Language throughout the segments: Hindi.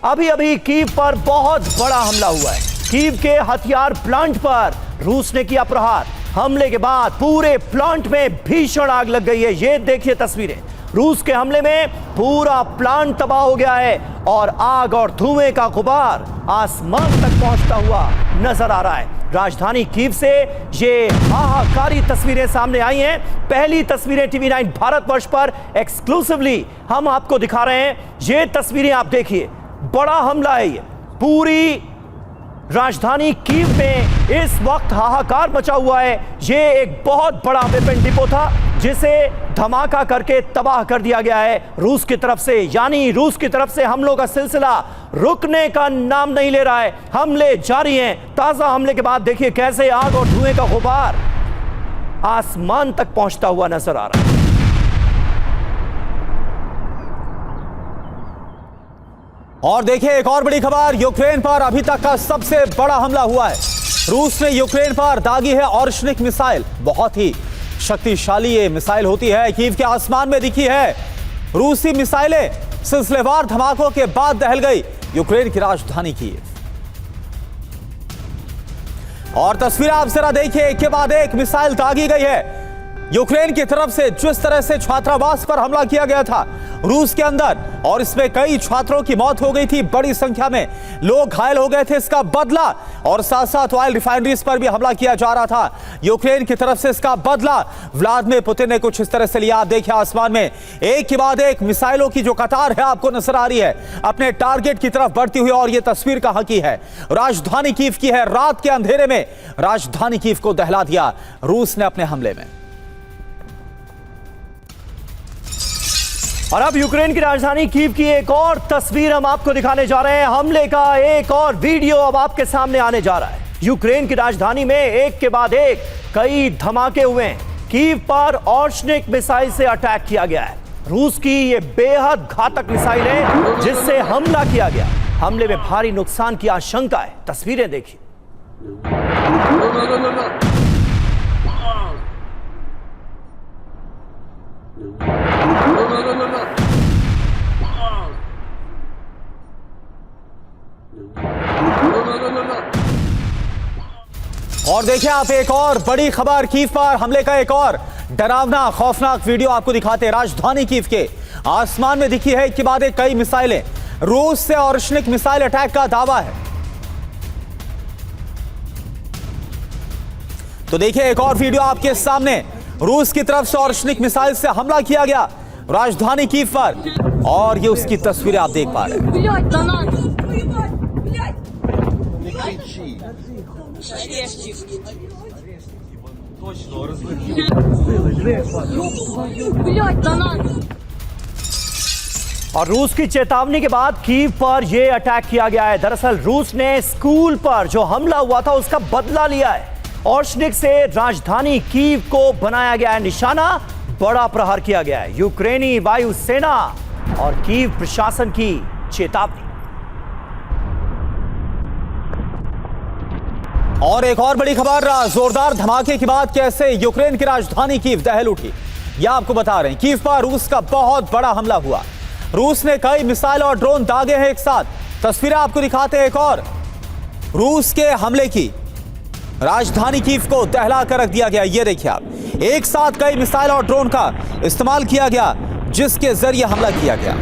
अभी अभी कीव पर बहुत बड़ा हमला हुआ है। कीव के हथियार प्लांट पर रूस ने किया प्रहार। हमले के बाद पूरे प्लांट में भीषण आग लग गई है। ये देखिए तस्वीरें, रूस के हमले में पूरा प्लांट तबाह हो गया है और आग और धुएं का गुबार आसमान तक पहुंचता हुआ नजर आ रहा है। राजधानी कीव से ये हाहाकारी तस्वीरें सामने आई हैं। पहली तस्वीरें टीवी 9 भारतवर्ष पर एक्सक्लूसिवली हम आपको दिखा रहे हैं। ये तस्वीरें आप देखिए, बड़ा हमला है ये। पूरी राजधानी कीव में इस वक्त हाहाकार मचा हुआ है। ये एक बहुत बड़ा वेपन डिपो था जिसे धमाका करके तबाह कर दिया गया है रूस की तरफ से। यानी रूस की तरफ से हमलों का सिलसिला रुकने का नाम नहीं ले रहा है। हमले जारी हैं। ताजा हमले के बाद देखिए कैसे आग और धुएं का गुबार आसमान तक पहुंचता हुआ नजर आ रहा है। और देखिए एक और बड़ी खबर, यूक्रेन पर अभी तक का सबसे बड़ा हमला हुआ है। रूस ने यूक्रेन पर दागी है ऑर्शनिक मिसाइल। बहुत ही शक्तिशाली ये मिसाइल होती है। कीव के आसमान में दिखी है रूसी मिसाइलें। सिलसिलेवार धमाकों के बाद दहल गई यूक्रेन की राजधानी कीव। और तस्वीर आप जरा देखिए, एक के बाद एक मिसाइल दागी गई है यूक्रेन की तरफ से। जिस तरह से छात्रावास पर हमला किया गया था रूस के अंदर और इसमें कई छात्रों की मौत हो गई थी, बड़ी संख्या में लोग घायल हो गए थे, इसका बदला। और साथ साथ ऑयल रिफाइनरीज पर भी हमला किया जा रहा था यूक्रेन की तरफ से, इसका बदला व्लादिमीर पुतिन ने कुछ इस तरह से लिया। आप देखिए आसमान में एक के बाद एक मिसाइलों की जो कतार है आपको नजर आ रही है अपने टारगेट की तरफ बढ़ती हुई। और यह तस्वीर कहां की है? राजधानी कीव की है। रात के अंधेरे में राजधानी कीव को दहला दिया रूस ने अपने हमले में। और अब यूक्रेन की राजधानी कीव की एक और तस्वीर हम आपको दिखाने जा रहे हैं। हमले का एक और वीडियो अब आपके सामने आने जा रहा है। यूक्रेन की राजधानी में एक के बाद एक कई धमाके हुए हैं। कीव पर ऑर्शनिक मिसाइल से अटैक किया गया है। रूस की ये बेहद घातक मिसाइल है जिससे हमला किया गया। हमले में भारी नुकसान की आशंका है। तस्वीरें देखिए। और देखिए आप एक और बड़ी खबर, कीव पर हमले का एक और डरावना खौफनाक वीडियो आपको दिखाते हैं। राजधानी कीव के आसमान में दिखी है एक के बाद एक कई मिसाइलें। रूस से ऑर्शनिक मिसाइल अटैक का दावा है। तो देखिए एक और वीडियो आपके सामने, रूस की तरफ से ऑर्शनिक मिसाइल से हमला किया गया राजधानी कीव पर और ये उसकी तस्वीरें आप देख पा रहे हैं। और रूस की चेतावनी के बाद कीव पर यह अटैक किया गया है। दरअसल रूस ने स्कूल पर जो हमला हुआ था उसका बदला लिया है। ऑर्शनिक से राजधानी कीव को बनाया गया है निशाना। बड़ा प्रहार किया गया है। यूक्रेनी वायुसेना और कीव प्रशासन की चेतावनी। और एक और बड़ी खबर, जोरदार धमाके के बाद कैसे यूक्रेन की राजधानी कीव दहल उठी, यह आपको बता रहे हैं। कीव पर रूस का बहुत बड़ा हमला हुआ। रूस ने कई मिसाइल और ड्रोन दागे हैं एक साथ। तस्वीरें आपको दिखाते हैं एक और रूस के हमले की। राजधानी कीव को दहला कर रख दिया गया। ये देखिए आप, एक साथ कई मिसाइल और ड्रोन का इस्तेमाल किया गया जिसके जरिए हमला किया गया।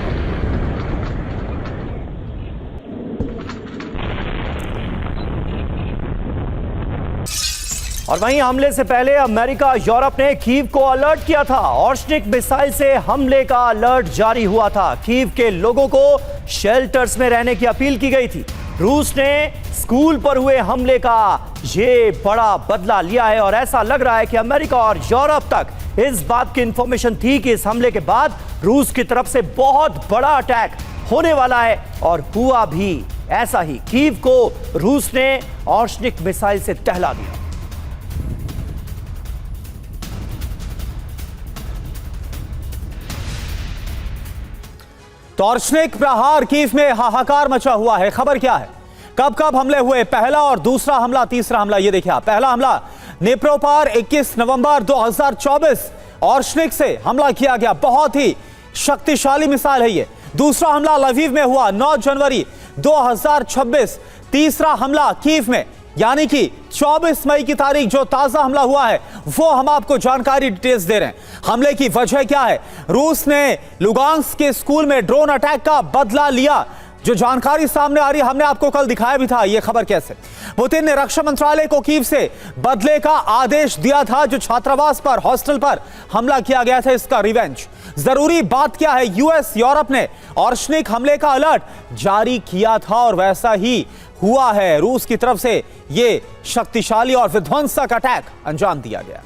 और वहीं हमले से पहले अमेरिका, यूरोप ने कीव को अलर्ट किया था। ऑर्शनिक मिसाइल से हमले का अलर्ट जारी हुआ था। कीव के लोगों को शेल्टर्स में रहने की अपील की गई थी। रूस ने स्कूल पर हुए हमले का ये बड़ा बदला लिया है और ऐसा लग रहा है कि अमेरिका और यूरोप तक इस बात की इंफॉर्मेशन थी कि इस हमले के बाद रूस की तरफ से बहुत बड़ा अटैक होने वाला है और हुआ भी ऐसा ही। कीव को रूस ने ऑर्शनिक मिसाइल से दहला दिया। तो ऑर्शनिक प्रहार, कीव में हाहाकार मचा हुआ है। खबर क्या है, कब कब हमले हुए? पहला और दूसरा हमला, तीसरा हमला। ये देखिए आप, पहला हमला निप्रो पर 21 नवंबर 2024 ऑर्शनिक से हमला किया गया। बहुत ही शक्तिशाली मिसाइल है ये। दूसरा हमला लवीव में हुआ 9 जनवरी 2026 तीसरा हमला कीव में, यानी कि 24 मई की तारीख जो ताजा हमला हुआ है वो हम आपको जानकारी डिटेल्स दे रहे हैं। हमले की वजह क्या है? रूस ने लुगांस्क के स्कूल में ड्रोन अटैक का बदला लिया। जो जानकारी सामने आ रही है, हमने आपको कल दिखाया भी था यह खबर कैसे पुतिन ने रक्षा मंत्रालय को कीव से बदले का आदेश दिया था। जो छात्रावास पर, हॉस्टल पर हमला किया गया था, इसका रिवेंज। जरूरी बात क्या है, यूएस यूरोप ने ऑर्शनिक हमले का अलर्ट जारी किया था और वैसा ही हुआ है। रूस की तरफ से यह शक्तिशाली और विध्वंसक अटैक अंजाम दिया गया।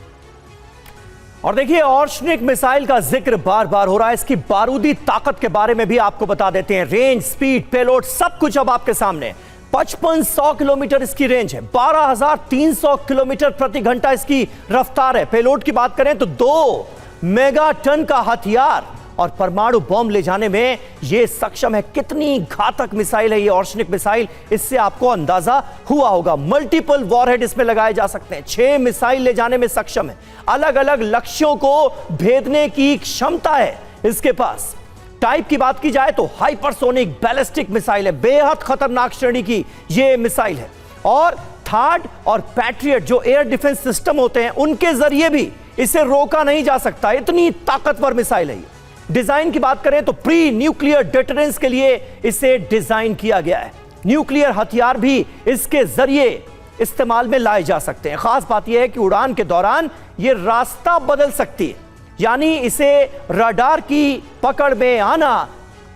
और देखिए, ऑर्शनिक मिसाइल का जिक्र बार बार हो रहा है। इसकी बारूदी ताकत के बारे में भी आपको बता देते हैं। रेंज, स्पीड, पेलोड सब कुछ अब आपके सामने। 5500 किलोमीटर इसकी रेंज है, 12300 किलोमीटर प्रति घंटा इसकी रफ्तार है। पेलोड की बात करें तो 2 मेगा टन का हथियार और परमाणु बॉम्ब ले जाने में यह सक्षम है। कितनी घातक मिसाइल है ये ऑर्शनिक मिसाइल, इससे आपको अंदाजा हुआ होगा। मल्टीपल वॉरहेड इसमें लगाए जा सकते हैं। 6 मिसाइल ले जाने में सक्षम है। अलग अलग लक्ष्यों को भेदने की क्षमता है इसके पास। टाइप की बात की जाए तो हाइपरसोनिक बैलिस्टिक मिसाइल है। बेहद खतरनाक श्रेणी की यह मिसाइल है। और थार्ड और पैट्रियट जो एयर डिफेंस सिस्टम होते हैं, उनके जरिए भी इसे रोका नहीं जा सकता। इतनी ताकतवर मिसाइल है ये। डिजाइन की बात करें तो प्री न्यूक्लियर डिटरेंस के लिए इसे डिजाइन किया गया है। न्यूक्लियर हथियार भी इसके जरिए इस्तेमाल में लाए जा सकते हैं। खास बात यह है कि उड़ान के दौरान यह रास्ता बदल सकती है, यानी इसे रडार की पकड़ में आना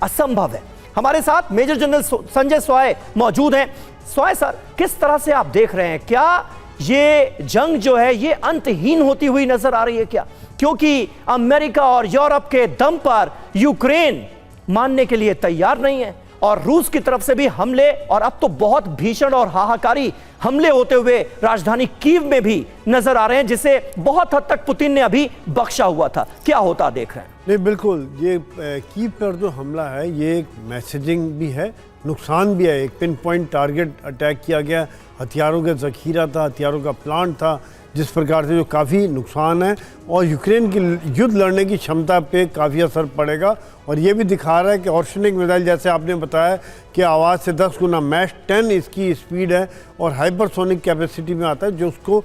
असंभव है। हमारे साथ मेजर जनरल संजय सॉय मौजूद हैं। सॉय सर, किस तरह से आप देख रहे हैं, क्या ये जंग जो है ये अंतहीन होती हुई नजर आ रही है क्या? क्योंकि अमेरिका और यूरोप के दम पर यूक्रेन मानने के लिए तैयार नहीं है और रूस की तरफ से भी हमले, और अब तो बहुत भीषण और हाहाकारी हमले होते हुए राजधानी कीव में भी नजर आ रहे हैं, जिसे बहुत हद तक पुतिन ने अभी बख्शा हुआ था। क्या होता देख रहे हैं? नहीं, बिल्कुल, ये कीव पर जो हमला है ये एक मैसेजिंग भी है, नुकसान भी है। एक पिन पॉइंट टारगेट अटैक किया गया, हथियारों का जखीरा था, हथियारों का प्लांट था, जिस प्रकार से जो काफ़ी नुकसान है और यूक्रेन की युद्ध लड़ने की क्षमता पे काफ़ी असर पड़ेगा। और ये भी दिखा रहा है कि ऑर्शनिक मिसाइल, जैसे आपने बताया कि आवाज़ से 10 गुना, मैच 10 इसकी स्पीड है और हाइपरसोनिक कैपेसिटी में आता है, जो उसको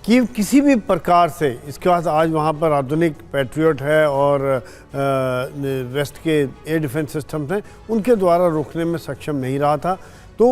कीव किसी भी प्रकार से, इसके बाद आज वहाँ पर आधुनिक पैट्रियट है और वेस्ट के एयर डिफेंस सिस्टम्स हैं, उनके द्वारा रोकने में सक्षम नहीं रहा था। तो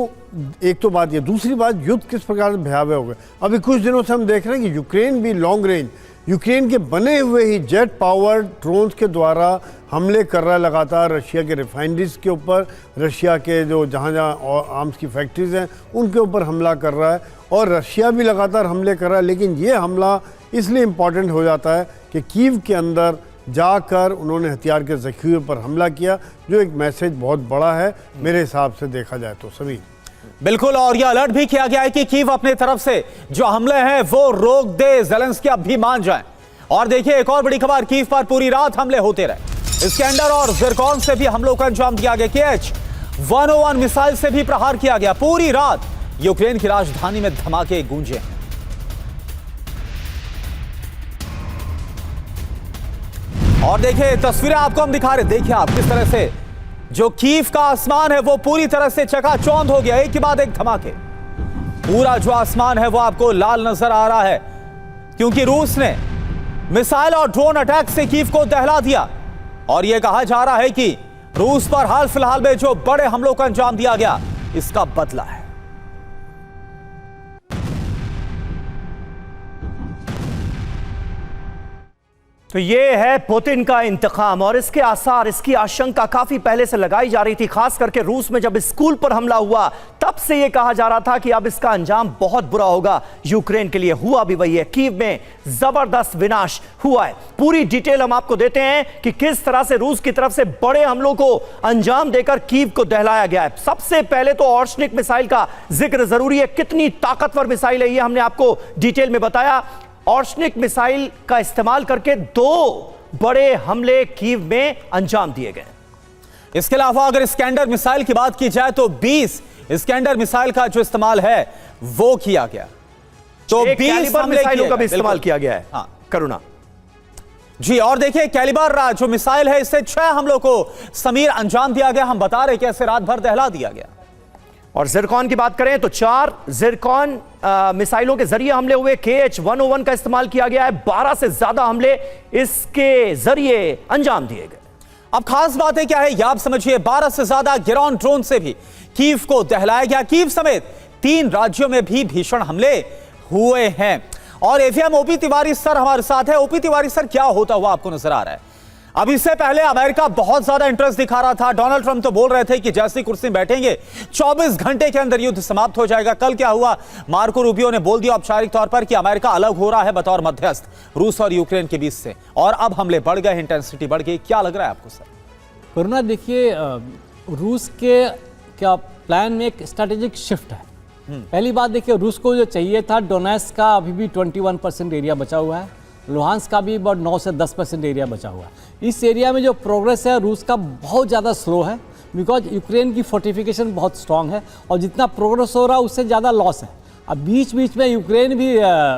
एक तो बात ये, दूसरी बात, युद्ध किस प्रकार से भयावह हो गए। अभी कुछ दिनों से हम देख रहे हैं कि यूक्रेन भी लॉन्ग रेंज, यूक्रेन के बने हुए ही जेट पावर ड्रोन्स के द्वारा हमले कर रहा है लगातार रशिया के रिफाइनरीज के ऊपर, रशिया के जो जहाँ आर्म्स की फैक्ट्रीज हैं उनके ऊपर हमला कर रहा है और रशिया भी लगातार हमले कर रहा है। लेकिन ये हमला इसलिए इम्पॉर्टेंट हो जाता है कि कीव के अंदर जाकर उन्होंने हथियार के जखीरे पर हमला किया, जो एक मैसेज बहुत बड़ा है मेरे हिसाब से देखा जाए तो। सभी बिल्कुल, और यह अलर्ट भी किया गया है कि कीव अपने तरफ से जो हमले हैं वो रोक दे, ज़ेलेंस्की अब भी मान जाएं। और देखिए, एक और बड़ी खबर, कीव पर पूरी रात हमले होते रहे। इस्कैंडर और ज़िरकॉन से भी हमलों का अंजाम दिया गया। KH-101 मिसाइल से भी प्रहार किया गया। पूरी रात यूक्रेन की राजधानी में धमाके गूंजे। और देखिए, तस्वीरें आपको हम दिखा रहे, देखिए आप किस तरह से जो कीव का आसमान है वो पूरी तरह से चकाचौंध हो गया। एक के बाद एक धमाके, पूरा जो आसमान है वो आपको लाल नजर आ रहा है, क्योंकि रूस ने मिसाइल और ड्रोन अटैक से कीव को दहला दिया। और यह कहा जा रहा है कि रूस पर हाल फिलहाल में जो बड़े हमलों का अंजाम दिया गया, इसका बदला है। तो ये है पुतिन का इंतकाम, और इसके आसार, इसकी आशंका काफी पहले से लगाई जा रही थी। खास करके रूस में जब स्कूल पर हमला हुआ तब से यह कहा जा रहा था कि अब इसका अंजाम बहुत बुरा होगा यूक्रेन के लिए। हुआ भी वही है, कीव में जबरदस्त विनाश हुआ है। पूरी डिटेल हम आपको देते हैं कि किस तरह से रूस की तरफ से बड़े हमलों को अंजाम देकर कीव को दहलाया गया है। सबसे पहले तो ऑर्शनिक मिसाइल का जिक्र जरूरी है। कितनी ताकतवर मिसाइल है ये हमने आपको डिटेल में बताया। ऑर्शनिक मिसाइल का इस्तेमाल करके 2 बड़े हमले कीव में अंजाम दिए गए। इसके अलावा अगर इस्कैंडर मिसाइल की बात की जाए तो 20 इस्कैंडर मिसाइल का जो इस्तेमाल है वो किया गया। तो 20 मिसाइलों का भी इस्तेमाल किया गया है। हाँ, करुणा जी। और देखिए, कैलिबर जो मिसाइल है, इससे 6 हमलों को समीर अंजाम दिया गया। हम बता रहे कैसे रात भर दहला दिया गया। और जिरकॉन की बात करें तो 4 जिरकॉन मिसाइलों के जरिए हमले हुए। KH-101 का इस्तेमाल किया गया है। 12 से ज्यादा हमले इसके जरिए अंजाम दिए गए। अब खास बातें क्या है यह आप समझिए। 12 से ज्यादा ग्राउंड ड्रोन से भी कीव को दहलाया गया। कीव समेत 3 राज्यों में भी भीषण हमले हुए हैं। और एफएम ओपी तिवारी सर हमारे साथ है। ओपी तिवारी सर, क्या होता हुआ आपको नजर आ रहा है? अब इससे पहले अमेरिका बहुत ज्यादा इंटरेस्ट दिखा रहा था। डोनाल्ड ट्रंप तो बोल रहे थे कि जैसी कुर्सी में बैठेंगे 24 घंटे के अंदर युद्ध समाप्त हो जाएगा। कल क्या हुआ? मार्को रूबियो ने बोल दिया औपचारिक तौर पर कि अमेरिका अलग हो रहा है बतौर मध्यस्थ रूस और यूक्रेन के बीच से, और अब हमले बढ़ गए, इंटेंसिटी बढ़ गई। क्या लग रहा है आपको सर? करुणा, देखिए, रूस के क्या प्लान में एक स्ट्रैटेजिक शिफ्ट है। पहली बात देखिए, रूस को जो चाहिए था, डोनेट्स्क का अभी भी 21% एरिया बचा हुआ है, लुहांस्क का भी about 9 से 10% एरिया बचा हुआ है। इस एरिया में जो प्रोग्रेस है रूस का बहुत ज़्यादा स्लो है, बिकॉज यूक्रेन की फोर्टिफिकेशन बहुत स्ट्रांग है और जितना प्रोग्रेस हो रहा है उससे ज़्यादा लॉस है। अब बीच बीच में यूक्रेन भी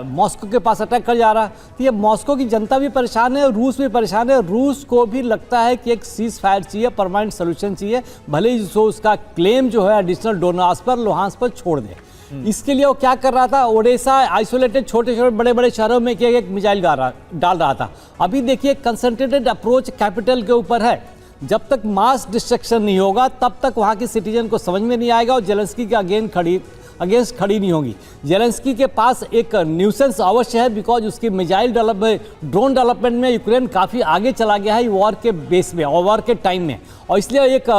मॉस्को के पास अटैक कर जा रहा है, तो ये मॉस्को की जनता भी परेशान है और रूस भी परेशान है। रूस को भी लगता है कि एक सीज फायर चाहिए, परमानेंट सोल्यूशन चाहिए, भले ही उसका क्लेम जो है एडिशनल डोनार्स पर, लुहांस्क पर छोड़ दे। इसके लिए वो क्या कर रहा था, ओडेसा आइसोलेटेड छोटे छोटे बड़े बड़े शहरों में एक मिसाइल डाल रहा था। अभी देखिए कंसंट्रेटेड अप्रोच कैपिटल के ऊपर है। जब तक मास डिस्ट्रक्शन नहीं होगा तब तक वहाँ के सिटीजन को समझ में नहीं आएगा और जेलेंस्की के अगेंस्ट खड़ी नहीं होगी। जेलेंस्की के पास एक न्यूसेंस अवश्य है, बिकॉज उसकी मिसाइल ड्रोन डेवलपमेंट में यूक्रेन काफ़ी आगे चला गया है वॉर के बेस में और वॉर के टाइम में, और इसलिए एक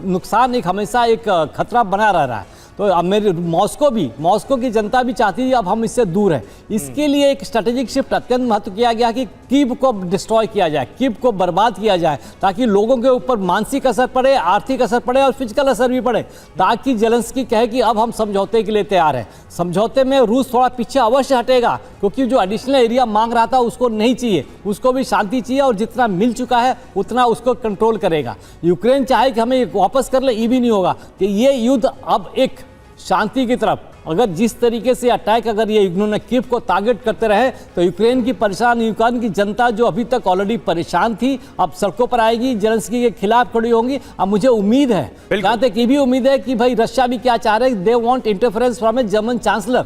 नुकसान एक हमेशा एक खतरा बना रह रहा है। तो अब मेरी मॉस्को की जनता भी चाहती है अब हम इससे दूर हैं। इसके लिए एक स्ट्रेटेजिक शिफ्ट अत्यंत महत्व किया गया कि कीव को डिस्ट्रॉय किया जाए, कीव को बर्बाद किया जाए, ताकि लोगों के ऊपर मानसिक असर पड़े, आर्थिक असर पड़े और फिजिकल असर भी पड़े, ताकि जेलेंस्की कहे कि अब हम समझौते के लिए तैयार हैं। समझौते में रूस थोड़ा पीछे अवश्य हटेगा, क्योंकि जो एडिशनल एरिया मांग रहा था उसको नहीं चाहिए, उसको भी शांति चाहिए और जितना मिल चुका है उतना उसको कंट्रोल करेगा। यूक्रेन चाहे कि हमें वापस कर ले, ये भी नहीं होगा कि ये युद्ध अब एक शांति की तरफ, अगर जिस तरीके से अटैक अगर ये इन्होंने कीव को टारगेट करते रहे तो यूक्रेन की जनता जो अभी तक ऑलरेडी परेशान थी अब सड़कों पर आएगी, जेलेंस्की के खिलाफ खड़ी होंगी। अब मुझे उम्मीद है, जहाँ तक ये भी उम्मीद है कि भाई रशिया भी क्या चाह रहे हैं, they want interference from a German chancellor.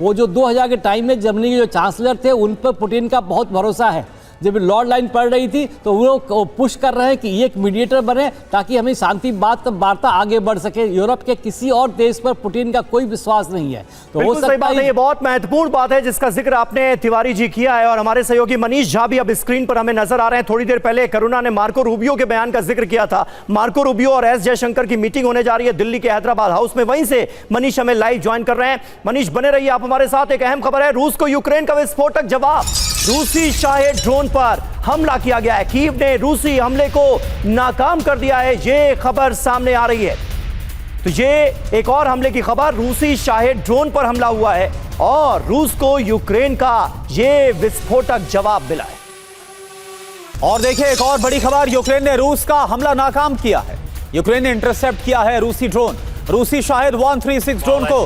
वो जो 2000 के टाइम में जर्मनी के जो चांसलर थे उन पर पुतिन का बहुत भरोसा है। जब लॉर्ड लाइन पड़ रही थी तो वो पुश कर रहे हैं कि ये एक मीडिएटर बने ताकि हमें शांति वार्ता आगे बढ़ सके। यूरोप के किसी और देश पर पुतिन का कोई विश्वास नहीं है। तो हो सकता है ये बहुत महत्वपूर्ण बात है जिसका जिक्र आपने तिवारी जी किया है, और हमारे सहयोगी मनीष झा भी अब स्क्रीन पर हमें नजर आ रहे हैं। थोड़ी देर पहले करुणा ने मार्को रूबियो के बयान का जिक्र किया था। मार्को रूबियो और एस जयशंकर की मीटिंग होने जा रही है दिल्ली के हैदराबाद हाउस में, वहीं से मनीष हमें लाइव ज्वाइन कर रहे हैं। मनीष बने रहिए आप हमारे साथ। एक अहम खबर है, रूस को यूक्रेन का विस्फोटक जवाब। रूसी शाहे ड्रोन पर हमला किया गया है, कीव ने रूसी हमले को नाकाम कर दिया है, ये खबर सामने आ रही है। तो ये एक और हमले की खबर, रूसी शाहे ड्रोन पर हमला हुआ है और रूस को यूक्रेन का ये विस्फोटक जवाब मिला है। और देखिए एक और बड़ी खबर, यूक्रेन ने रूस का हमला नाकाम किया है। यूक्रेन ने इंटरसेप्ट किया है रूसी ड्रोन। रूसी शाहेद 136 ड्रोन को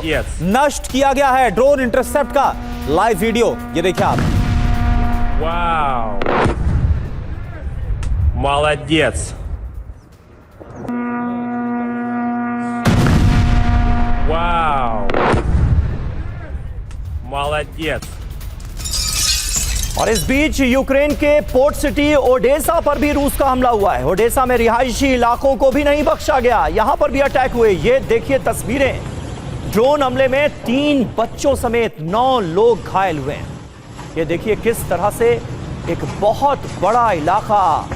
नष्ट किया गया है। ड्रोन इंटरसेप्ट का लाइव वीडियो ये देखिए आप। Вау! Молодец! Вау! Молодец! और इस बीच यूक्रेन के पोर्ट सिटी ओडेसा पर भी रूस का हमला हुआ है। ओडेसा में रिहायशी इलाकों को भी नहीं बख्शा गया, यहां पर भी अटैक हुए। ये देखिए तस्वीरें, ड्रोन हमले में 3 बच्चों समेत 9 लोग घायल हुए हैं। ये देखिए किस तरह से एक बहुत बड़ा इलाका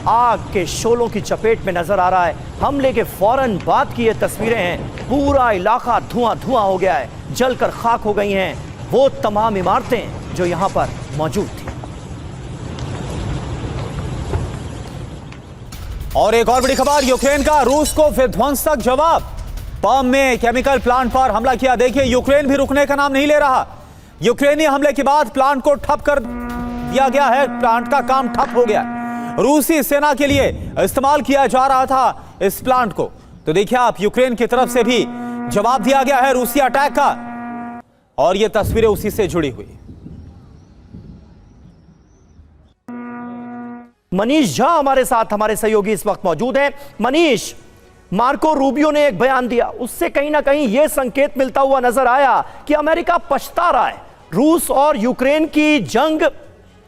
आग के शोलों की चपेट में नजर आ रहा है। हमले के फौरन बाद की ये तस्वीरें हैं, पूरा इलाका धुआं धुआं हो गया है, जलकर खाक हो गई हैं वो तमाम इमारतें जो यहां पर मौजूद थी। और एक और बड़ी खबर, यूक्रेन का रूस को विध्वंसक जवाब। पर्म में केमिकल प्लांट पर हमला किया। देखिए यूक्रेन भी रुकने का नाम नहीं ले रहा। यूक्रेनी हमले के बाद प्लांट को ठप कर दिया गया है, प्लांट का काम ठप हो गया। रूसी सेना के लिए इस्तेमाल किया जा रहा था इस प्लांट को। तो देखिए आप, यूक्रेन की तरफ से भी जवाब दिया गया है रूसी अटैक का, और ये तस्वीरें उसी से जुड़ी हुई। मनीष झा हमारे साथ, हमारे सहयोगी इस वक्त मौजूद हैं। मनीष, मार्को रूबियो ने एक बयान दिया, उससे कहीं ना कहीं यह संकेत मिलता हुआ नजर आया कि अमेरिका पछता रहा है। रूस और यूक्रेन की जंग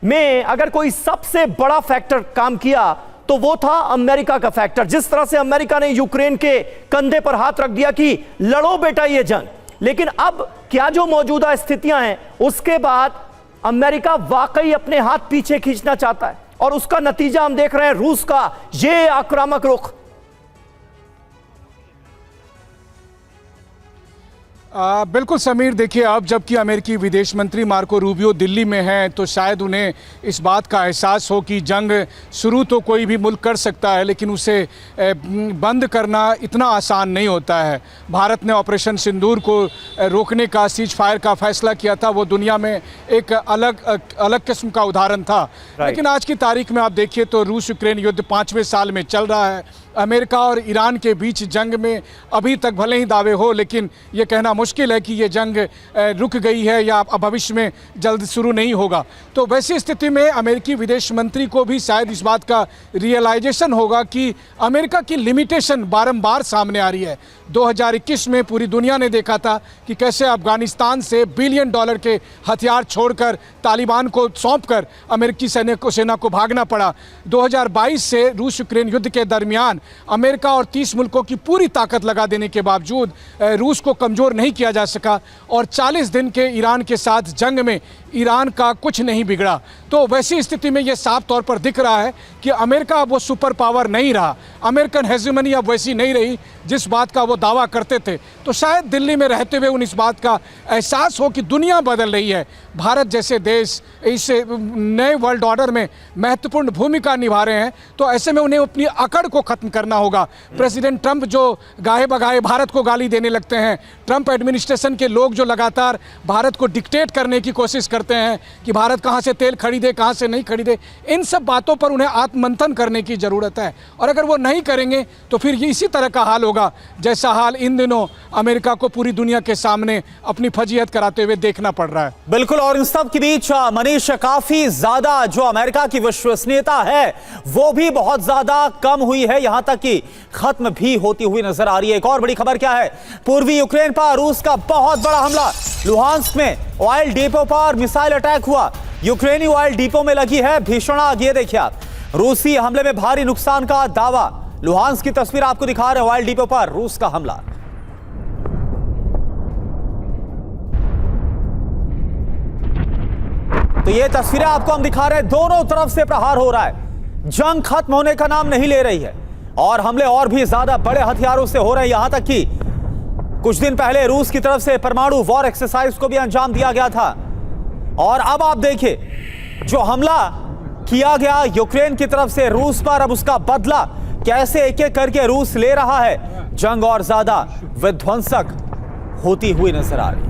में अगर कोई सबसे बड़ा फैक्टर काम किया तो वो था अमेरिका का फैक्टर। जिस तरह से अमेरिका ने यूक्रेन के कंधे पर हाथ रख दिया कि लड़ो बेटा ये जंग, लेकिन अब क्या जो मौजूदा स्थितियां हैं उसके बाद अमेरिका वाकई अपने हाथ पीछे खींचना चाहता है और उसका नतीजा हम देख रहे हैं, रूस का ये आक्रामक रुख। बिल्कुल समीर, देखिए अब जबकि अमेरिकी विदेश मंत्री मार्को रूबियो दिल्ली में हैं तो शायद उन्हें इस बात का एहसास हो कि जंग शुरू तो कोई भी मुल्क कर सकता है लेकिन उसे बंद करना इतना आसान नहीं होता है। भारत ने ऑपरेशन सिंदूर को रोकने का, सीज फायर का फैसला किया था, वो दुनिया में एक अलग किस्म का उदाहरण था। लेकिन आज की तारीख में आप देखिए तो रूस यूक्रेन युद्ध 5वें साल में चल रहा है। अमेरिका और ईरान के बीच जंग में अभी तक भले ही दावे हो लेकिन ये कहना मुश्किल है कि ये जंग रुक गई है या भविष्य में जल्द शुरू नहीं होगा। तो वैसी स्थिति में अमेरिकी विदेश मंत्री को भी शायद इस बात का रियलाइजेशन होगा कि अमेरिका की लिमिटेशन बारंबार सामने आ रही है। 2021 में पूरी दुनिया ने देखा था कि कैसे अफगानिस्तान से $1 बिलियन के हथियार छोड़कर तालिबान को सौंपकर अमेरिकी सेना को भागना पड़ा। 2022 से रूस यूक्रेन युद्ध के दरमियान अमेरिका और 30 मुल्कों की पूरी ताकत लगा देने के बावजूद रूस को कमज़ोर नहीं किया जा सका और 40 दिन के ईरान के साथ जंग में ईरान का कुछ नहीं बिगड़ा। तो वैसी स्थिति में यह साफ तौर पर दिख रहा है कि अमेरिका अब वो सुपर पावर नहीं रहा, अमेरिकन हेजेमनी अब वैसी नहीं रही जिस बात का वो दावा करते थे। तो शायद दिल्ली में रहते हुए उन्हें इस बात का एहसास हो कि दुनिया बदल रही है, भारत जैसे देश इस नए वर्ल्ड ऑर्डर में महत्वपूर्ण भूमिका निभा रहे हैं, तो ऐसे में उन्हें अपनी अकड़ को ख़त्म करना होगा। प्रेसिडेंट ट्रंप जो गाहे बगाहे भारत को गाली देने लगते हैं, ट्रंप एडमिनिस्ट्रेशन के लोग जो लगातार भारत को डिक्टेट करने की कोशिश करते हैं कि भारत कहाँ से तेल खरीदे कहाँ से नहीं खरीदे, इन सब बातों पर उन्हें आत्ममंथन करने की ज़रूरत है। और अगर वो नहीं करेंगे तो फिर ये इसी तरह का हाल होगा जैसा हाल इन दिनों अमेरिका को पूरी दुनिया के सामने अपनी फजीहत कराते हुए देखना पड़ रहा है। बिल्कुल, और इन सब के बीच मनीष, काफी ज्यादा जो अमेरिका की विश्वसनीयता है वो भी बहुत ज्यादा कम हुई है, यहां तक कि खत्म भी होती हुई नजर आ रही है। एक और बड़ी खबर क्या है, पूर्वी यूक्रेन पर रूस का बहुत बड़ा हमला। लुहांस्क में ऑयल डिपो पर मिसाइल अटैक हुआ, यूक्रेनी ऑयल डिपो में लगी है भीषण आग। ये देखिए आप, रूसी हमले में भारी नुकसान का दावा। लुहांस्क की तस्वीर आपको दिखा रहे हैं, ऑयल डिपो पर रूस का हमला। तो ये तस्वीरें आपको हम दिखा रहे हैं, दोनों तरफ से प्रहार हो रहा है, जंग खत्म होने का नाम नहीं ले रही है और हमले और भी ज्यादा बड़े हथियारों से हो रहे हैं। यहां तक कि कुछ दिन पहले रूस की तरफ से परमाणु वॉर एक्सरसाइज को भी अंजाम दिया गया था। और अब आप देखिए जो हमला किया गया यूक्रेन की तरफ से रूस पर, अब उसका बदला कैसे एक एक करके रूस ले रहा है। जंग और ज्यादा विध्वंसक होती हुई नजर आ रही है।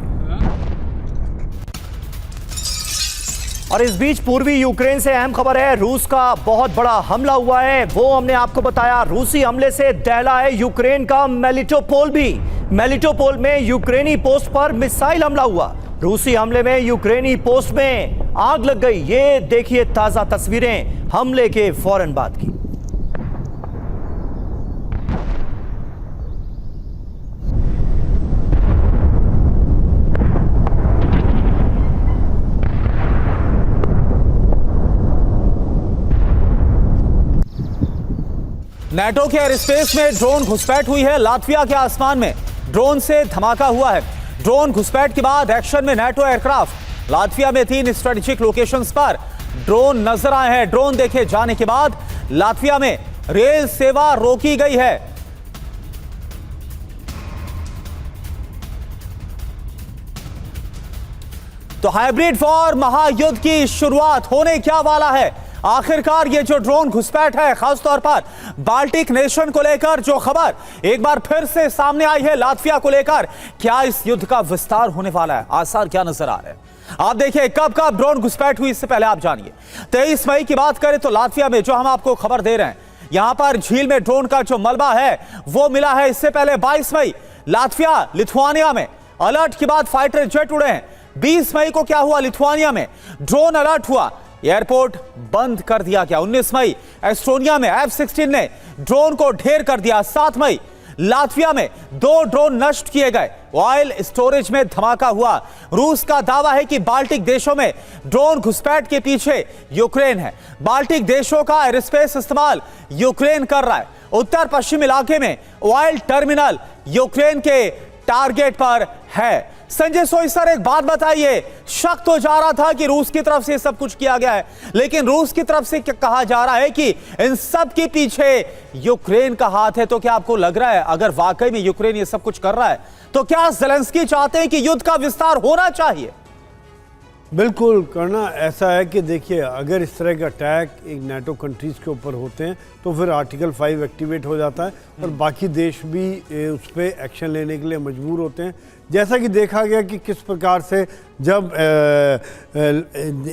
और इस बीच पूर्वी यूक्रेन से अहम खबर है, रूस का बहुत बड़ा हमला हुआ है। वो हमने आपको बताया, रूसी हमले से दहला है यूक्रेन का मेलिटोपोल भी। मेलिटोपोल में यूक्रेनी पोस्ट पर मिसाइल हमला हुआ। रूसी हमले में यूक्रेनी पोस्ट में आग लग गई। ये देखिए ताजा तस्वीरें हमले के फौरन बाद की। नाटो के एयर स्पेस में ड्रोन घुसपैठ हुई है। लातविया के आसमान में ड्रोन से धमाका हुआ है। ड्रोन घुसपैठ के बाद एक्शन में नाटो एयरक्राफ्ट। लातविया में 3 स्ट्रेटेजिक लोकेशंस पर ड्रोन नजर आए हैं। ड्रोन देखे जाने के बाद लातविया में रेल सेवा रोकी गई है। तो हाइब्रिड वॉर महायुद्ध की शुरुआत होने क्या वाला है। आखिरकार ये जो ड्रोन घुसपैठ है, खासतौर पर बाल्टिक नेशन को लेकर जो खबर एक बार फिर से सामने आई है, लातविया को लेकर, क्या इस युद्ध का विस्तार होने वाला है? आसार क्या नजर आ रहे हैं? आप देखिए कब कब ड्रोन घुसपैठ हुई, इससे पहले आप जानिए। 23 मई की बात करें तो लातविया में जो हम आपको खबर दे रहे हैं, यहां पर झील में ड्रोन का जो मलबा है वो मिला है। इससे पहले 22 मई लातविया लिथुआनिया में अलर्ट के बाद फाइटर जेट उड़े हैं। 20 मई को क्या हुआ, लिथुआनिया में ड्रोन अलर्ट हुआ, एयरपोर्ट बंद कर दिया गया। 19 मई एस्टोनिया में F-16 ने ड्रोन को ढेर कर दिया। 7 मई लातविया में 2 ड्रोन नष्ट किए गए। ऑयल स्टोरेज में धमाका हुआ। रूस का दावा है कि बाल्टिक देशों में ड्रोन घुसपैठ के पीछे यूक्रेन है। बाल्टिक देशों का एयरस्पेस इस्तेमाल यूक्रेन कर रहा है। उत्तर पश्चिम इलाके में ऑयल टर्मिनल यूक्रेन के टारगेट पर है। संजय सोई सर, एक बात बताइए, शक तो जा रहा था कि रूस की तरफ से सब कुछ किया गया है, लेकिन रूस की तरफ से कहा जा रहा है कि इन सब के पीछे यूक्रेन का हाथ है। तो क्या आपको लग रहा है अगर वाकई में यूक्रेन ये सब कुछ कर रहा है तो क्या ज़ेलेंस्की चाहते हैं कि युद्ध का विस्तार होना चाहिए? बिल्कुल करना ऐसा है कि देखिए, अगर इस तरह के अटैक एक नाटो कंट्रीज़ के ऊपर होते हैं तो फिर आर्टिकल 5 एक्टिवेट हो जाता है और बाकी देश भी उस पर एक्शन लेने के लिए मजबूर होते हैं। जैसा कि देखा गया कि किस प्रकार से जब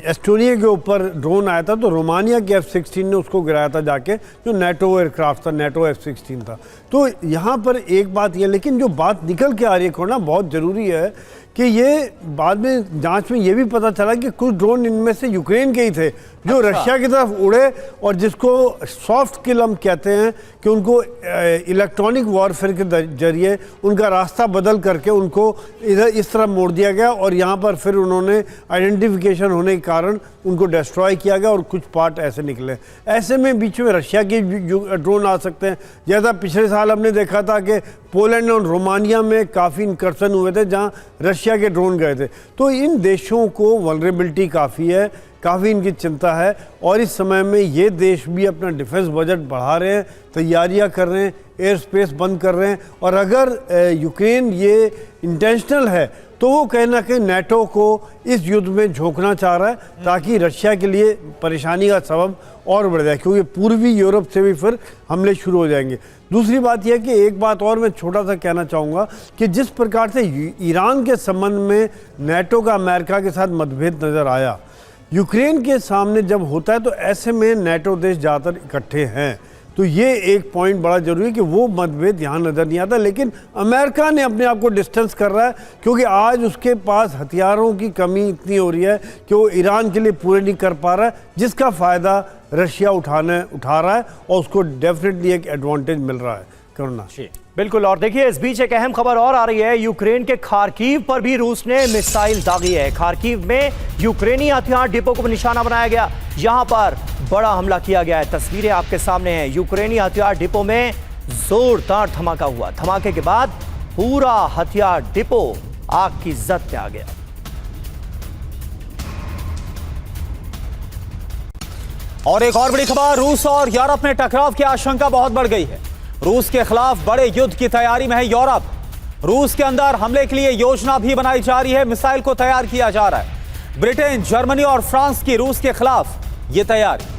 एस्टोनिया के ऊपर ड्रोन आया था तो रोमानिया के F-16 ने उसको गिराया था जाके, जो नाटो एयरक्राफ्ट था, नाटो F-16 था। तो यहाँ पर एक बात ये, लेकिन जो बात निकल के आ रही है खोना बहुत ज़रूरी है कि ये बाद में जांच में ये भी पता चला कि कुछ ड्रोन इनमें से यूक्रेन के ही थे जो रशिया की तरफ उड़े और जिसको सॉफ्ट किल हम कहते हैं कि उनको इलेक्ट्रॉनिक वॉरफेयर के जरिए उनका रास्ता बदल करके उनको इधर इस तरफ मोड़ दिया गया और यहाँ पर फिर उन्होंने आइडेंटिफिकेशन होने के कारण उनको डिस्ट्रॉय किया गया और कुछ पार्ट ऐसे निकले। ऐसे में बीच में रशिया के ड्रोन आ सकते हैं, जैसा पिछले साल हमने देखा था कि पोलैंड और रोमानिया में काफ़ी इंकर्शन हुए थे जहाँ रशिया के ड्रोन गए थे। तो इन देशों को वल्नरेबिलिटी काफ़ी है, काफ़ी इनकी चिंता है और इस समय में ये देश भी अपना डिफेंस बजट बढ़ा रहे हैं, तैयारियां कर रहे हैं, एयर स्पेस बंद कर रहे हैं और अगर यूक्रेन ये इंटेंशनल है तो वो कहीं ना कहीं नाटो को इस युद्ध में झोंकना चाह रहा है ताकि रशिया के लिए परेशानी का सबब और बढ़ जाए, क्योंकि पूर्वी यूरोप से भी फिर हमले शुरू हो जाएंगे। दूसरी बात यह है कि एक बात और मैं छोटा सा कहना चाहूँगा कि जिस प्रकार से ईरान के संबंध में नाटो का अमेरिका के साथ मतभेद नज़र आया, यूक्रेन के सामने जब होता है तो ऐसे में नाटो देश ज़्यादातर इकट्ठे हैं। तो ये एक पॉइंट बड़ा जरूरी है कि वो मतभेद यहाँ नज़र नहीं आता, लेकिन अमेरिका ने अपने आप को डिस्टेंस कर रहा है क्योंकि आज उसके पास हथियारों की कमी इतनी हो रही है कि वो ईरान के लिए पूरे नहीं कर पा रहा है, जिसका फ़ायदा रशिया उठा रहा है और उसको डेफिनेटली एक एडवांटेज मिल रहा है करना। बिल्कुल। और देखिए, इस बीच एक अहम खबर और आ रही है, यूक्रेन के खार्किव पर भी रूस ने मिसाइल दागी है। खार्किव में यूक्रेनी हथियार डिपो को निशाना बनाया गया, यहां पर बड़ा हमला किया गया है। तस्वीरें आपके सामने हैं। यूक्रेनी हथियार डिपो में जोरदार धमाका हुआ। धमाके के बाद पूरा हथियार डिपो आग की जद में आ गया। और एक और बड़ी खबर, रूस और यूरोप में टकराव की आशंका बहुत बढ़ गई है। रूस के खिलाफ बड़े युद्ध की तैयारी में है यूरोप। रूस के अंदर हमले के लिए योजना भी बनाई जा रही है, मिसाइल को तैयार किया जा रहा है। ब्रिटेन, जर्मनी और फ्रांस की रूस के खिलाफ ये तैयारी।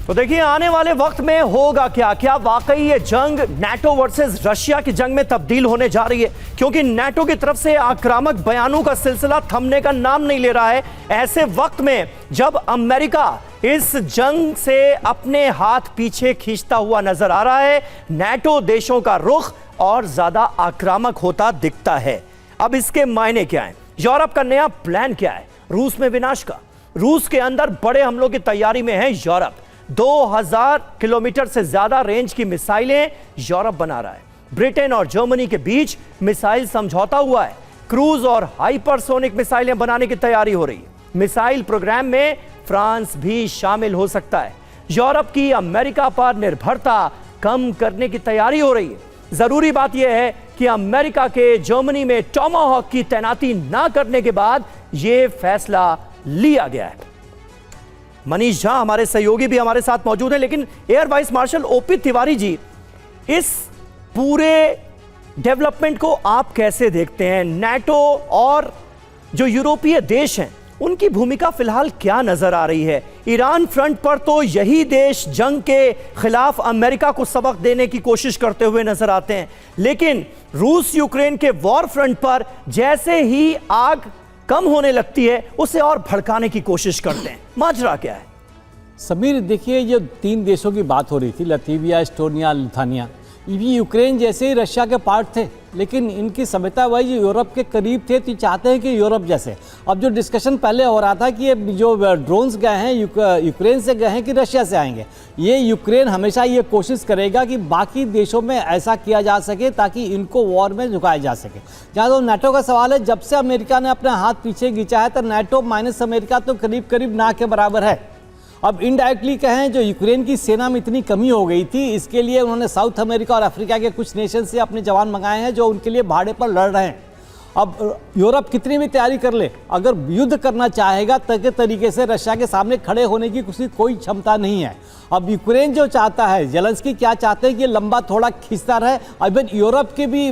तो देखिए, आने वाले वक्त में होगा क्या? क्या वाकई ये जंग नाटो वर्सेस रशिया की जंग में तब्दील होने जा रही है? क्योंकि नाटो की तरफ से आक्रामक बयानों का सिलसिला थमने का नाम नहीं ले रहा है। ऐसे वक्त में जब अमेरिका इस जंग से अपने हाथ पीछे खींचता हुआ नजर आ रहा है, नाटो देशों का रुख और ज्यादा आक्रामक होता दिखता है। अब इसके मायने क्या हैं? यूरोप का नया प्लान क्या है? रूस में विनाश का। रूस के अंदर बड़े हमलों की तैयारी में है यूरोप। 2000 किलोमीटर से ज्यादा रेंज की मिसाइलें यूरोप बना रहा है। ब्रिटेन और जर्मनी के बीच मिसाइल समझौता हुआ है। क्रूज और हाइपरसोनिक मिसाइलें बनाने की तैयारी हो रही है। मिसाइल प्रोग्राम में फ्रांस भी शामिल हो सकता है। यूरोप की अमेरिका पर निर्भरता कम करने की तैयारी हो रही है। जरूरी बात यह है कि अमेरिका के जर्मनी में टॉमाहॉक की तैनाती ना करने के बाद यह फैसला लिया गया है। मनीष झा हमारे सहयोगी भी हमारे साथ मौजूद हैं, लेकिन air vice marshal OP Tiwari ji, इस पूरे डेवलपमेंट को आप कैसे देखते हैं? नाटो और जो यूरोपीय देश हैं उनकी भूमिका फिलहाल क्या नजर आ रही है? ईरान फ्रंट पर तो यही देश जंग के खिलाफ अमेरिका को सबक देने की कोशिश करते हुए नजर आते हैं, लेकिन रूस यूक्रेन के वॉर फ्रंट पर जैसे ही आग कम होने लगती है उसे और भड़काने की कोशिश करते हैं। माजरा क्या है? समीर, देखिए, ये 3 देशों की बात हो रही थी, लातविया, एस्टोनिया, लिथुआनिया। ये यूक्रेन जैसे ही रशिया के पार्ट थे, लेकिन इनकी सभ्यता वाइज यूरोप के करीब थे, तो चाहते हैं कि यूरोप जैसे। अब जो डिस्कशन पहले हो रहा था कि ये जो ड्रोन्स गए हैं यूक्रेन से गए हैं कि रशिया से आएंगे, ये यूक्रेन हमेशा ये कोशिश करेगा कि बाकी देशों में ऐसा किया जा सके ताकि इनको वॉर में झुकाया जा सके। जहाँ तो नाटो का सवाल है, जब से अमेरिका ने अपना हाथ पीछे खींचा है तो नाटो माइनस अमेरिका तो करीब करीब ना के बराबर है। अब इनडायरेक्टली कहें, जो यूक्रेन की सेना में इतनी कमी हो गई थी, इसके लिए उन्होंने साउथ अमेरिका और अफ्रीका के कुछ नेशन से अपने जवान मंगाए हैं जो उनके लिए भाड़े पर लड़ रहे हैं। अब यूरोप कितनी भी तैयारी कर ले, अगर युद्ध करना चाहेगा तरीके से रशिया के सामने खड़े होने की कोई क्षमता नहीं है। अब यूक्रेन जो चाहता है, जेलेंस्की क्या चाहते हैं कि लंबा थोड़ा खींचता रहे, इवन यूरोप के भी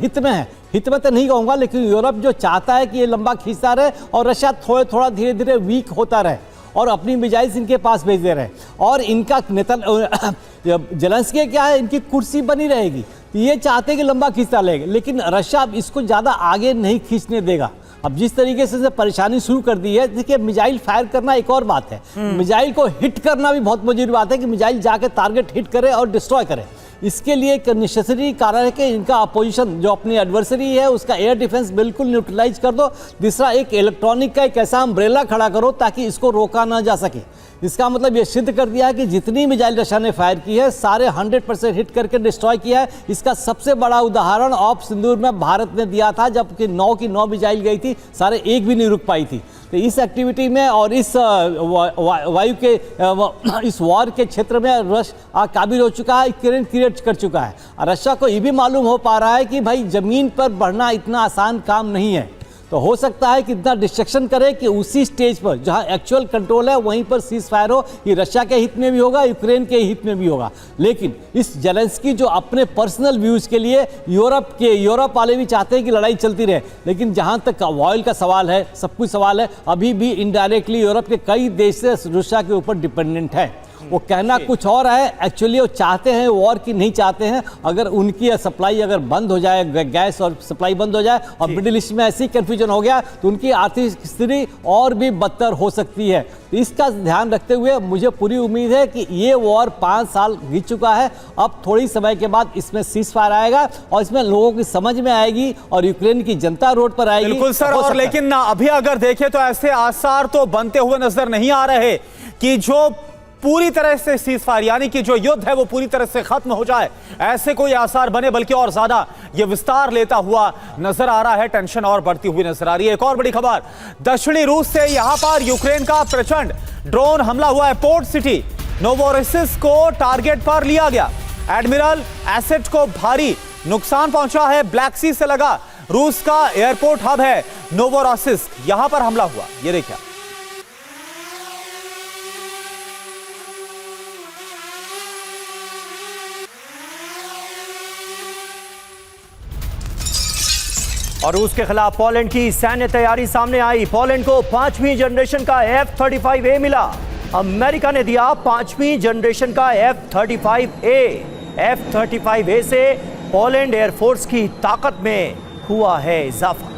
हित में है, हित में तो नहीं कहूँगा, लेकिन यूरोप जो चाहता है कि ये लंबा खींचता रहे और रशिया थोड़ा धीरे धीरे वीक होता रहे और अपनी मिसाइल्स इनके पास भेज दे रहे हैं। और इनका नेता जेलेंस्की क्या है, इनकी कुर्सी बनी रहेगी, ये चाहते हैं कि लंबा खींचता रहेगा, लेकिन रशिया अब इसको ज़्यादा आगे नहीं खींचने देगा। अब जिस तरीके से परेशानी शुरू कर दी है, देखिए मिसाइल फायर करना एक और बात है, मिसाइल को हिट करना भी बहुत मजबूरी बात है कि मिसाइल जाके टारगेट हिट करे और डिस्ट्रॉय करे। इसके लिए एक नेसेसरी कारण है कि इनका अपोजिशन जो अपनी एडवर्सरी है उसका एयर डिफेंस बिल्कुल न्यूट्रलाइज कर दो। दूसरा, एक इलेक्ट्रॉनिक का एक ऐसा अम्ब्रेला खड़ा करो ताकि इसको रोका ना जा सके। इसका मतलब ये सिद्ध कर दिया है कि जितनी मिसाइल रशिया ने फायर की है सारे 100% हिट करके डिस्ट्रॉय किया है। इसका सबसे बड़ा उदाहरण ऑफ सिंदूर में भारत ने दिया था, जबकि 9 की 9 मिसाइल गई थी, सारे एक भी नहीं रुक पाई थी। तो इस एक्टिविटी में और इस वायु के इस वॉर के क्षेत्र में रशिया काबिल हो चुका है, क्रिएट कर चुका है। रशिया को ये भी मालूम हो पा रहा है कि भाई ज़मीन पर बढ़ना इतना आसान काम नहीं है, तो हो सकता है कि इतना डिस्ट्रक्शन करे कि उसी स्टेज पर जहां एक्चुअल कंट्रोल है वहीं पर सीज फायर हो। ये रशिया के हित में भी होगा, यूक्रेन के हित में भी होगा। लेकिन इस जेलेंस्की जो अपने पर्सनल व्यूज़ के लिए यूरोप वाले भी चाहते हैं कि लड़ाई चलती रहे, लेकिन जहां तक ऑयल का सवाल है, सब कुछ सवाल है, अभी भी इनडायरेक्टली यूरोप के कई देश से रशिया के ऊपर डिपेंडेंट है। वो कहना कुछ और है, एक्चुअली वो चाहते हैं वॉर की नहीं चाहते हैं। अगर उनकी सप्लाई अगर बंद हो जाए, गैस और सप्लाई बंद हो जाए और मिडिल ईस्ट में ऐसी कंफ्यूजन हो गया तो उनकी आर्थिक स्थिति और भी बदतर हो सकती है। तो इसका ध्यान रखते हुए मुझे पूरी उम्मीद है कि ये वॉर 5 साल बीत चुका है, अब थोड़ी समय के बाद इसमें सीज फायर आएगा और इसमें लोगों की समझ में आएगी और यूक्रेन की जनता रोड पर आएगी। बिल्कुल सर, और लेकिन अभी अगर देखें तो ऐसे आसार तो बनते हुए नजर नहीं आ रहे कि जो पूरी तरह से सीजफायर यानी कि जो युद्ध है वो पूरी तरह से खत्म हो जाए, ऐसे कोई आसार बने, बल्कि और ज्यादा ये विस्तार लेता हुआ नजर आ रहा है। टेंशन और बढ़ती हुई नजर आ रही है। एक और बड़ी खबर दक्षिणी रूस से, यहां पर यूक्रेन का प्रचंड ड्रोन हमला हुआ है। पोर्ट सिटी नोवोरोसिस्क को टारगेट पर लिया गया। एडमिरल एसेट को भारी नुकसान पहुंचा है। ब्लैक सी से लगा रूस का एयरपोर्ट हब है नोवोरोसिस्क, यहां पर हमला हुआ। ये देखिए, और रूस के खिलाफ पोलैंड की सैन्य तैयारी सामने आई। पोलैंड को 5वीं जनरेशन का F-35A मिला। अमेरिका ने दिया 5वीं जनरेशन का F-35A। F-35A से पोलैंड एयरफोर्स की ताकत में हुआ है इजाफा।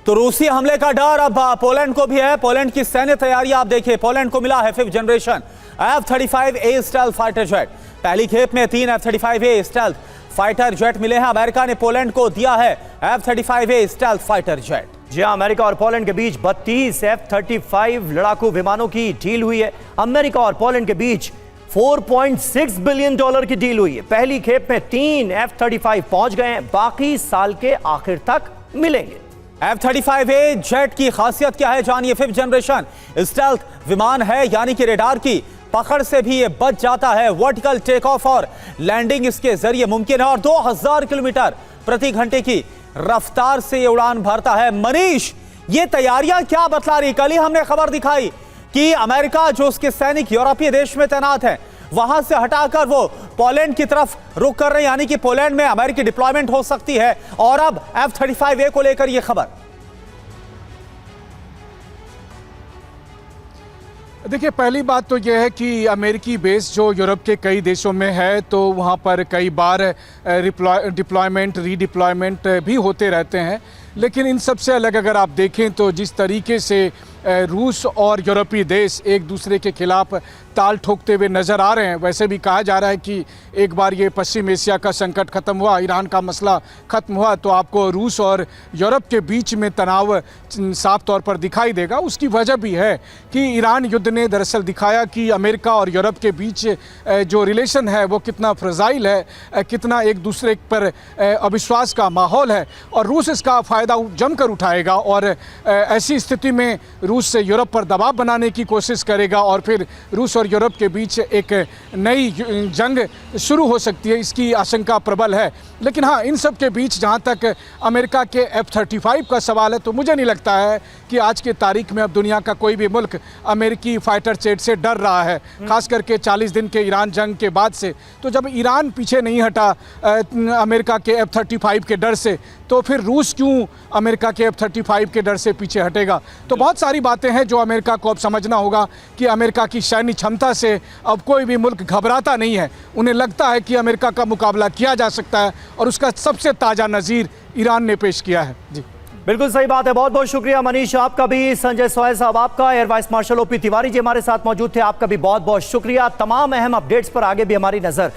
तो रूसी हमले का डर अब पोलैंड को भी है। पोलैंड की सैन्य तैयारी आप देखिए, पोलैंड को मिला है 5th generation F-35A stealth fighter jet. पहली खेप में 3 F-35A स्टेल्थ फाइटर जेट मिले हैं। अमेरिका ने पोलैंड को दिया है F-35A स्टेल्थ फाइटर जेट। जी हां, अमेरिका और पोलैंड के बीच 32 F-35 लड़ाकू विमानों की डील हुई है। अमेरिका और पोलैंड के बीच $4.6 बिलियन की डील हुई है। पहली खेप में 3 F-35 पहुंच गए हैं, बाकी साल के आखिर तक मिलेंगे। F-35A जेट की खासियत क्या है जानिए। 5th जनरेशन स्टेल्थ विमान है, यानी कि रेडार की पकड़ से भी ये बच जाता है। वर्टिकल टेक ऑफ और लैंडिंग इसके जरिए मुमकिन है और 2000 किलोमीटर प्रति घंटे की रफ्तार से ये उड़ान भरता है। मनीष, ये तैयारियां क्या बतला रही? कल ही हमने खबर दिखाई कि अमेरिका जो उसके सैनिक यूरोपीय देश में तैनात है, वहां से हटाकर वो पोलैंड की तरफ रुख कर रहे हैं, यानी कि पोलैंड में अमेरिकी डिप्लॉयमेंट हो सकती है। और अब F-35A को लेकर यह खबर। देखिए, पहली बात तो यह है कि अमेरिकी बेस जो यूरोप के कई देशों में है, तो वहाँ पर कई बार डिप्लॉयमेंट रीडिप्लॉयमेंट भी होते रहते हैं। लेकिन इन सब से अलग अगर आप देखें तो जिस तरीके से रूस और यूरोपीय देश एक दूसरे के खिलाफ ताल ठोकते हुए नज़र आ रहे हैं, वैसे भी कहा जा रहा है कि एक बार ये पश्चिम एशिया का संकट ख़त्म हुआ, ईरान का मसला ख़त्म हुआ, तो आपको रूस और यूरोप के बीच में तनाव साफ तौर पर दिखाई देगा। उसकी वजह भी है कि ईरान युद्ध ने दरअसल दिखाया कि अमेरिका और यूरोप के बीच जो रिलेशन है वो कितना फ्रजाइल है, कितना एक दूसरे पर अविश्वास का माहौल है, और रूस इसका फ़ायदा जमकर उठाएगा और ऐसी स्थिति में रूस से यूरोप पर दबाव बनाने की कोशिश करेगा और फिर रूस और यूरोप के बीच एक नई जंग शुरू हो सकती है, इसकी आशंका प्रबल है। लेकिन हाँ, इन सब के बीच जहाँ तक अमेरिका के F-35 का सवाल है, तो मुझे नहीं लगता है कि आज के तारीख में अब दुनिया का कोई भी मुल्क अमेरिकी फाइटर जेट से डर रहा है, खास करके 40 दिन के ईरान जंग के बाद से। तो जब ईरान पीछे नहीं हटा अमेरिका के F-35 के डर से, तो फिर रूस क्यों अमेरिका के F-35 के डर से पीछे हटेगा? तो बहुत सारी बातें हैं जो अमेरिका को अब समझना होगा कि अमेरिका की सैन्य क्षमता से अब कोई भी मुल्क घबराता नहीं है। उन्हें लगता है कि अमेरिका का मुकाबला किया जा सकता है, और उसका सबसे ताज़ा नज़ीर ईरान ने पेश किया है। जी बिल्कुल सही बात है। बहुत बहुत शुक्रिया मनीष आपका भी, संजय सोहेल साहब आपका, air vice marshal OP Tiwari ji हमारे साथ मौजूद थे, आपका भी बहुत बहुत शुक्रिया। तमाम अहम अपडेट्स पर आगे भी हमारी नजर